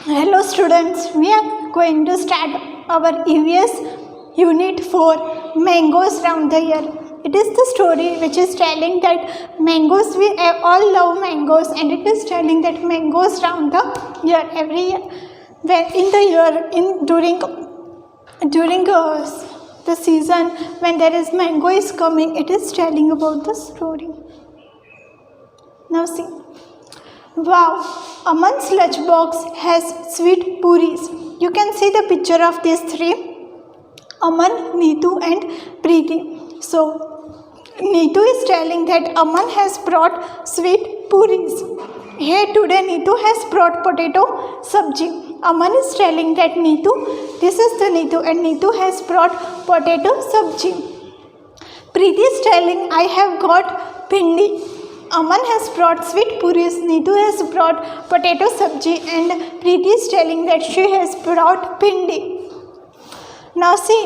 Hello students, we are going to start our EVS Unit 4 Mangoes Round the Year. It is the story which is telling that mangoes, we all love mangoes, and it is telling that mangoes round the year, every year, in the year, during the season when there is mango is coming, it is telling about the story. Now see. Wow, Aman's lunchbox has sweet puris. You can see the picture of these three, Aman, Neetu and Preeti. So, Neetu is telling that Aman has brought sweet puris. Here today Neetu has brought potato sabji. Aman is telling that Neetu, this is the Neetu, and Neetu has brought potato sabji. Preeti is telling, I have got bhindi. Aman has brought sweet puris, Neetu has brought potato sabji, and Preeti is telling that she has brought bhindi. Now see,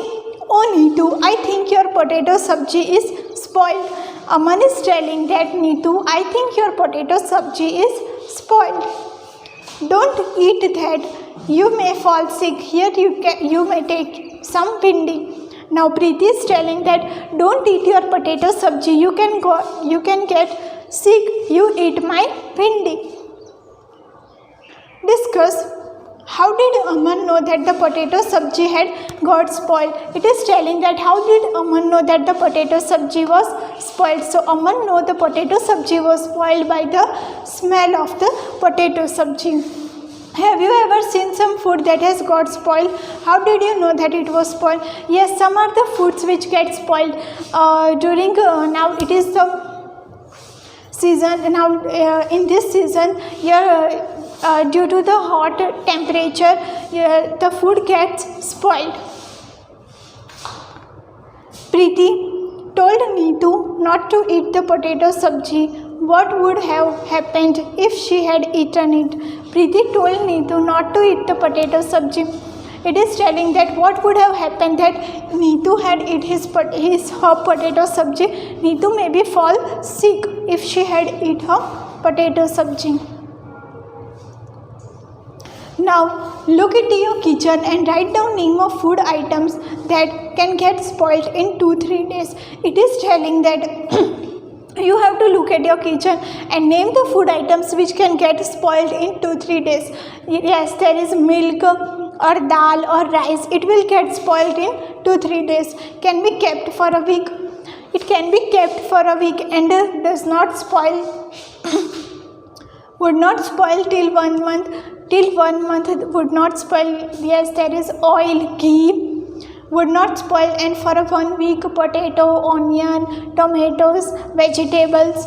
oh Neetu, I think your potato sabji is spoiled. Aman is telling that Neetu, I think your potato sabji is spoiled. Don't eat that, you may fall sick. Here you may take some bhindi. Now Preeti is telling that don't eat your potato sabji, you can get sick, you eat my bhindi. Discuss. How did Aman know that the potato sabji had got spoiled? It is telling that how did Aman know that the potato sabji was spoiled. So Aman know the potato sabji was spoiled by the smell of the potato sabji. Have you ever seen some food that has got spoiled? How did you know that it was spoiled? Yes, some are the foods which get spoiled during now it is the season. Now in this season due to the hot temperature the food gets spoiled. Preeti told Neetu not to eat the potato sabji. What would have happened if she had eaten it? Preeti told Neetu not to eat the potato sabji. It is telling that what would have happened that Neetu had eat her potato sabji. Neetu maybe fall sick if she had eat her potato sabji. Now look into your kitchen and write down name of food items that can get spoiled in 2-3 days. It is telling that you have to look at your kitchen and name the food items which can get spoiled in 2-3 days. Yes, there is milk or dal or rice. It will get spoiled in 2-3 days. Can be kept for a week. It can be kept for a week and does not spoil. Would not spoil till 1 month. Till 1 month would not spoil. Yes, there is oil, ghee. Would not spoil, and for a 1 week potato, onion, tomatoes, vegetables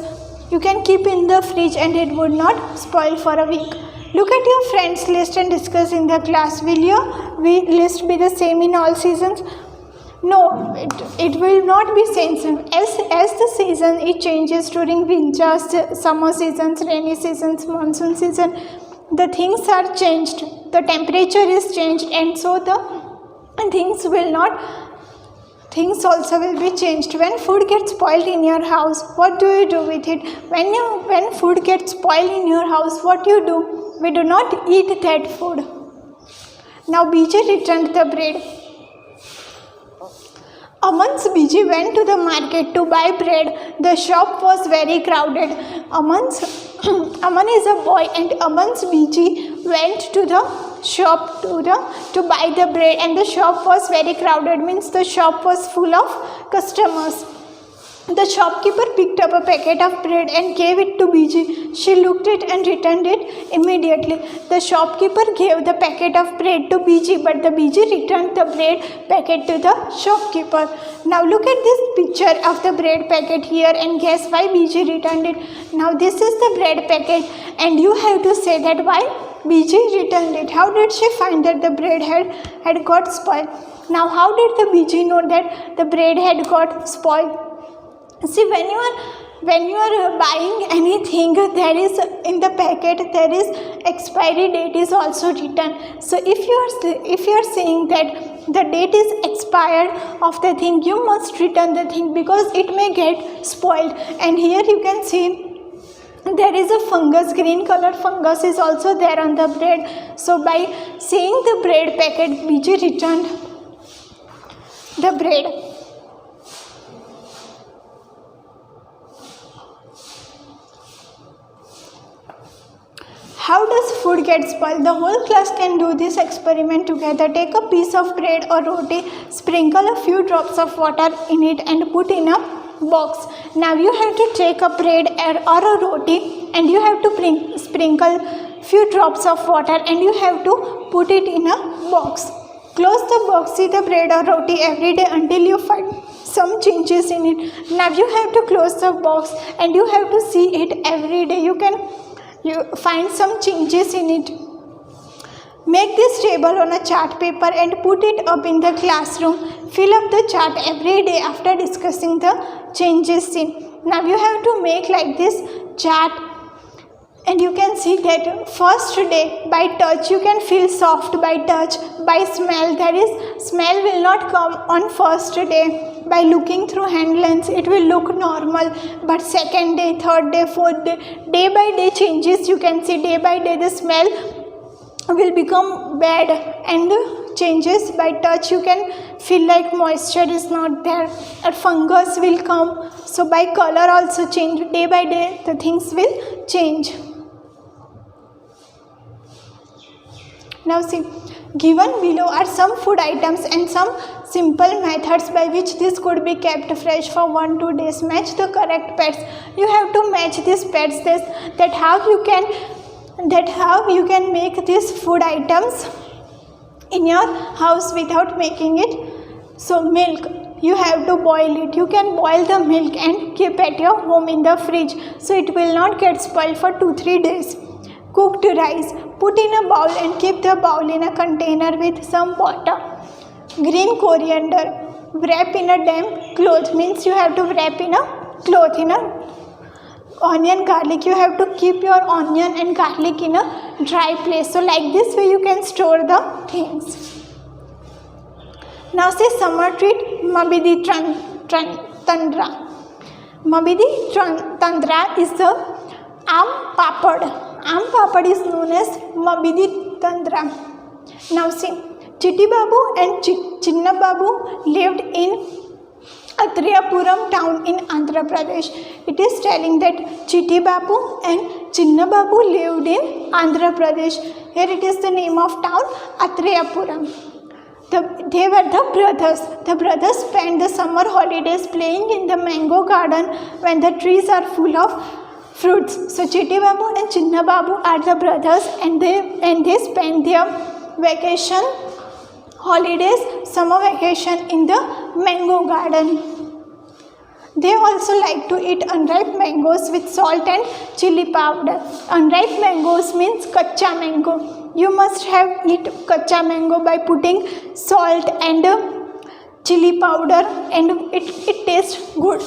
you can keep in the fridge and it would not spoil for a week. Look at your friends list and discuss in the class. Will your list be the same in all seasons? No, it will not be same. As the season it changes during winter, summer seasons, rainy seasons, monsoon season, the things are changed, the temperature is changed, and so the things also will be changed. When food gets spoiled in your house, what do you do with it? When food gets spoiled in your house, what you do? We do not eat that food. Now Biji returned the bread. Aman's Biji went to the market to buy bread. The shop was very crowded. Aman is a boy, and Aman's Biji went to the shop to buy the bread, and the shop was very crowded, means the shop was full of customers. The shopkeeper picked up a packet of bread and gave it to Biji. She looked it and returned it immediately. The shopkeeper gave the packet of bread to Biji, but the Biji returned the bread packet to the shopkeeper. Now look at this picture of the bread packet here and guess why Biji returned it. Now this is the bread packet and you have to say that why Biji returned it. How did she find that the bread had got spoiled? Now how did the Biji know that the bread had got spoiled? See, when you are buying anything, there is in the packet there is expiry date is also written. So if you are saying that the date is expired of the thing, you must return the thing because it may get spoiled. And here you can see there is a fungus, green color fungus is also there on the bread. So by seeing the bread packet, Biji returned the bread. How does food get spoiled? The whole class can do this experiment together. Take a piece of bread or roti, sprinkle a few drops of water in it and put in a box. Now you have to take a bread or a roti and you have to sprinkle few drops of water and you have to put it in a box. Close the box, see the bread or roti every day until you find some changes in it. Now you have to close the box and you have to see it every day. You find some changes in it. Make this table on a chart paper and put it up in the classroom. Fill up the chart every day after discussing the changes in. Now you have to make like this chart, and you can see that first day by touch you can feel soft by touch. By smell, there is smell will not come on first day. By looking through hand lens it will look normal, but second day, third day, fourth day by day changes you can see. Day by day the smell will become bad and changes. By touch you can feel like moisture is not there, or fungus will come. So by color also change. Day by day the things will change. Now see, given below are some food items and some simple methods by which this could be kept fresh for 1-2 days. Match the correct pets. You have to match these pets, that how you can make these food items in your house without making it. So milk, you have to boil it. You can boil the milk and keep at your home in the fridge, so it will not get spoiled for 2-3 days. Cooked rice, put in a bowl and keep the bowl in a container with some water. Green coriander, wrap in a damp cloth, means you have to wrap in a cloth. In a onion, garlic, you have to keep your onion and garlic in a dry place. So like this way you can store the things. Now say summer treat, Mabidi Tandra. Mabidi Tandra is the Aam Papad. Aam Papad is known as Mabidi Tandra. Now see, Chitti Babu and Chinna Babu lived in Atriyapuram town in Andhra Pradesh. It is telling that Chitti Babu and Chinna Babu lived in Andhra Pradesh. Here it is the name of town, Atriyapuram. They were the brothers. The brothers spent the summer holidays playing in the mango garden when the trees are full of fruits. So Chitti Babu and Chinna Babu are the brothers, and they spend their vacation holidays, summer vacation in the mango garden. They also like to eat unripe mangoes with salt and chili powder. Unripe mangoes means kacha mango. You must have eat kacha mango by putting salt and chili powder, and it tastes good.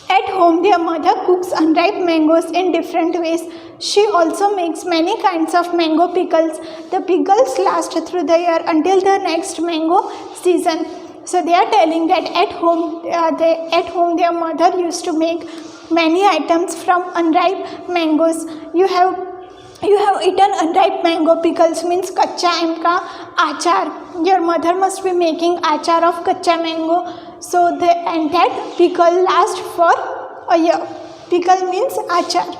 At home, their mother cooks unripe mangoes in different ways. She also makes many kinds of mango pickles. The pickles last through the year until the next mango season. So they are telling that at home their mother used to make many items from unripe mangoes. You have eaten unripe mango pickles, means kacha amka achar. Your mother must be making achar of kacha mango. So that pickle lasts for a year. Pickle means achar.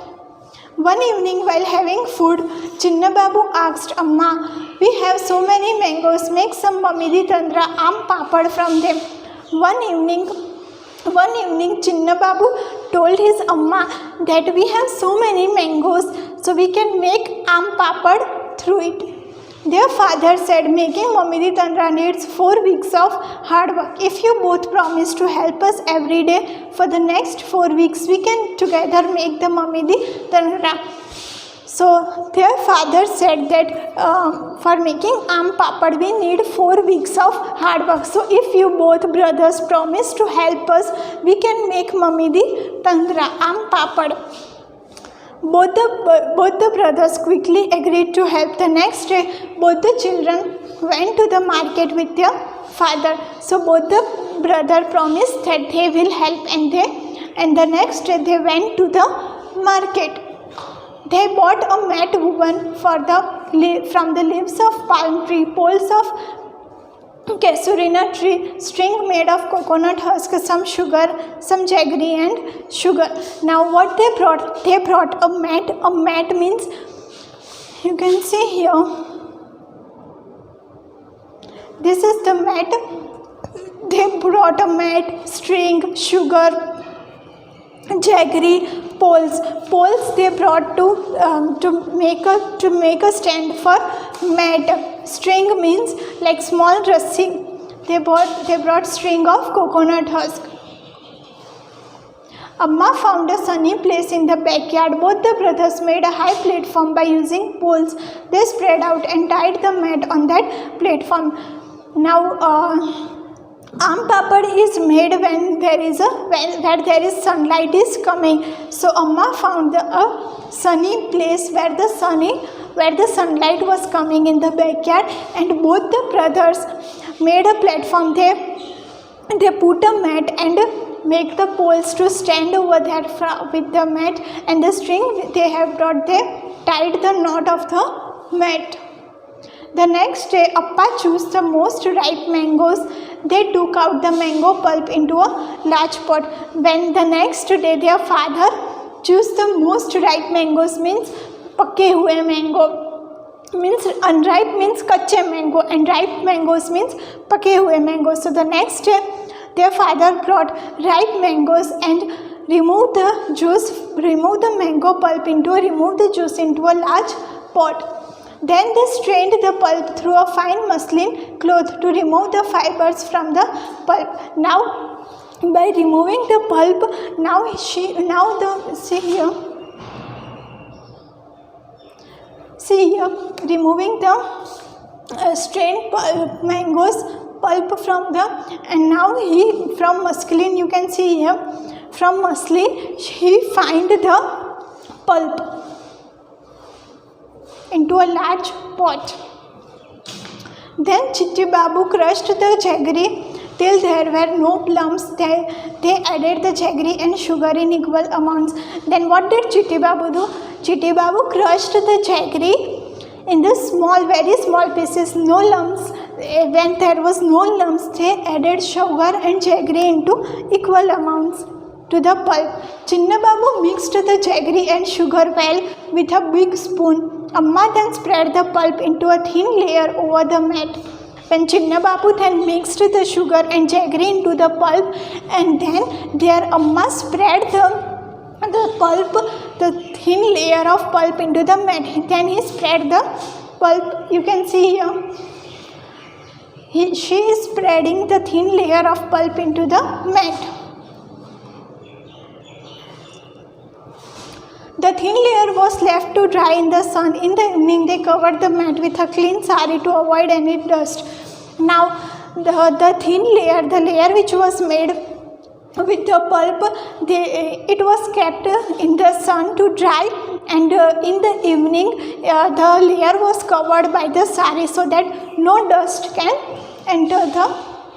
One evening while having food, Chinna Babu asked Amma, "We have so many mangoes, make some Mamidi Tandra Aam Papad from them." One evening Chinna Babu told his Amma that we have so many mangoes, so we can make Aam Papad through it. Their father said, "Making Mamidi Tandra needs 4 weeks of hard work. If you both promise to help us every day for the next 4 weeks, we can together make the Mamidi Tandra." So their father said that for making Aam Papad we need 4 weeks of hard work. So if you both brothers promise to help us, we can make Mamidi Tandra Aam Papad. Both the brothers quickly agreed to help. The next day, both the children went to the market with their father. So both the brother promised that they will help, and the next day they went to the market. They bought a mat woven from the leaves of palm tree, poles of casuarina tree, string made of coconut husk, some sugar, some jaggery and sugar. Now what they brought? They brought a mat. A mat means, you can see here, this is the mat. They brought a mat, string, sugar, jaggery, poles. Poles they brought to make a stand for mat. String means like small rassi. They brought string of coconut husk. Amma found a sunny place in the backyard. Both the brothers made a high platform by using poles. They spread out and tied the mat on that platform. Now, aam papad is made when there is sunlight is coming. So Amma found a sunny place where the sunlight was coming in the backyard, and both the brothers made a platform. They put a mat and make the poles to stand over there with the mat, and the string they have brought, they tied the knot of the mat. The next day, Appa chose the most ripe mangoes. They took out the mango pulp into a large pot. When the next day their father chose the most ripe mangoes, means pakke hue mango, means unripe means kache mango, and ripe mangoes means pakke hue mango. So the next day their father brought ripe mangoes and removed the juice into a large pot. Then they strained the pulp through a fine muslin cloth to remove the fibers from the pulp. Now, by removing the pulp, removing the strained mangoes pulp from the, and now from muslin, you can see here, from muslin he find the pulp into a large pot. Then Chitti Babu crushed the jaggery till there were no lumps. They added the jaggery and sugar in equal amounts. Then what did Chitti Babu do? Chitti Babu crushed the jaggery in the very small pieces, no lumps. When there was no lumps, they added sugar and jaggery into equal amounts to the pulp. Chinna Babu mixed the jaggery and sugar well with a big spoon. Amma then spread the pulp into a thin layer over the mat. When Chinna Babu then mixed the sugar and jaggery into the pulp, and then their Amma spread the thin layer of pulp into the mat. Then he spread the pulp, you can see here. She is spreading the thin layer of pulp into the mat. The thin layer was left to dry in the sun. In the evening, they covered the mat with a clean sari to avoid any dust. Now, the thin layer, the layer which was made with the pulp, it was kept in the sun to dry, and in the evening, the layer was covered by the sari so that no dust can enter the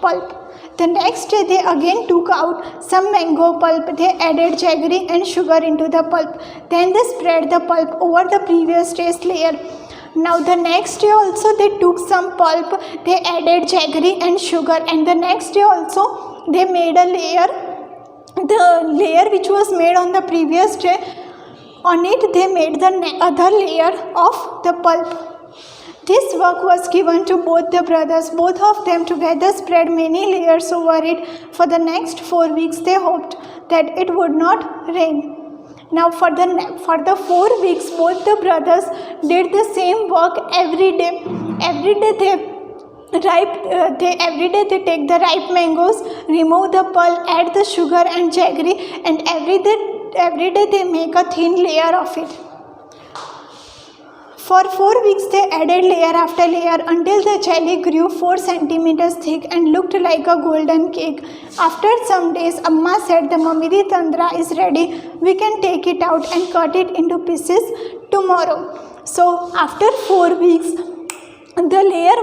pulp. The next day they again took out some mango pulp. They added jaggery and sugar into the pulp. Then they spread the pulp over the previous day's layer. Now the next day also they took some pulp. They added jaggery and sugar, and the next day also they made a layer. The layer which was made on the previous day, on it they made the other layer of the pulp. This work was given to both the brothers. Both of them together spread many layers over it. For the next 4 weeks, they hoped that it would not rain. Now, for the 4 weeks, both the brothers did the same work every day. Every day they take the ripe mangoes, remove the pulp, add the sugar and jaggery, and every day they make a thin layer of it. For 4 weeks they added layer after layer until the jelly grew 4 centimeters thick and looked like a golden cake. After some days, Amma said, the Mamidi Tandra is ready. We can take it out and cut it into pieces tomorrow. So after 4 weeks, the layer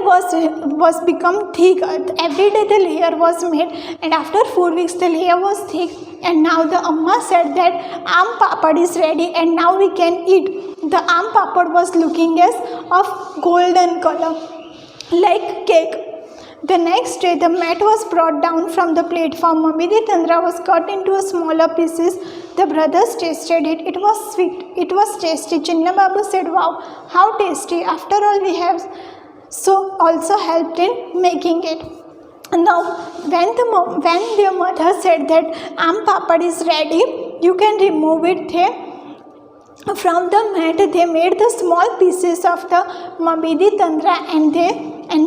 was become thick. Every day the layer was made, and after 4 weeks the layer was thick. And now the amma said that aam papad is ready, and now we can eat. The aam papad was looking as of golden color, like cake. The next day the mat was brought down from the platform. Mamidi Tandra was cut into smaller pieces. The brothers tasted it. It was sweet. It was tasty. Chinna Babu said, "Wow, how tasty! After all, we have so also helped in making it." Now, when their mother said that aam papad is ready, you can remove it there. From the mat, they made the small pieces of the Mabidi Tandra, and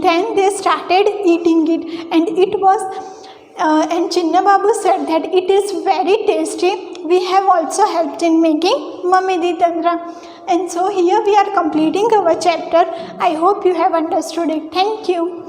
then they started eating it. And it was, and Chinna Babu said that it is very tasty. We have also helped in making Mabidi Tandra. And so here we are completing our chapter. I hope you have understood it. Thank you.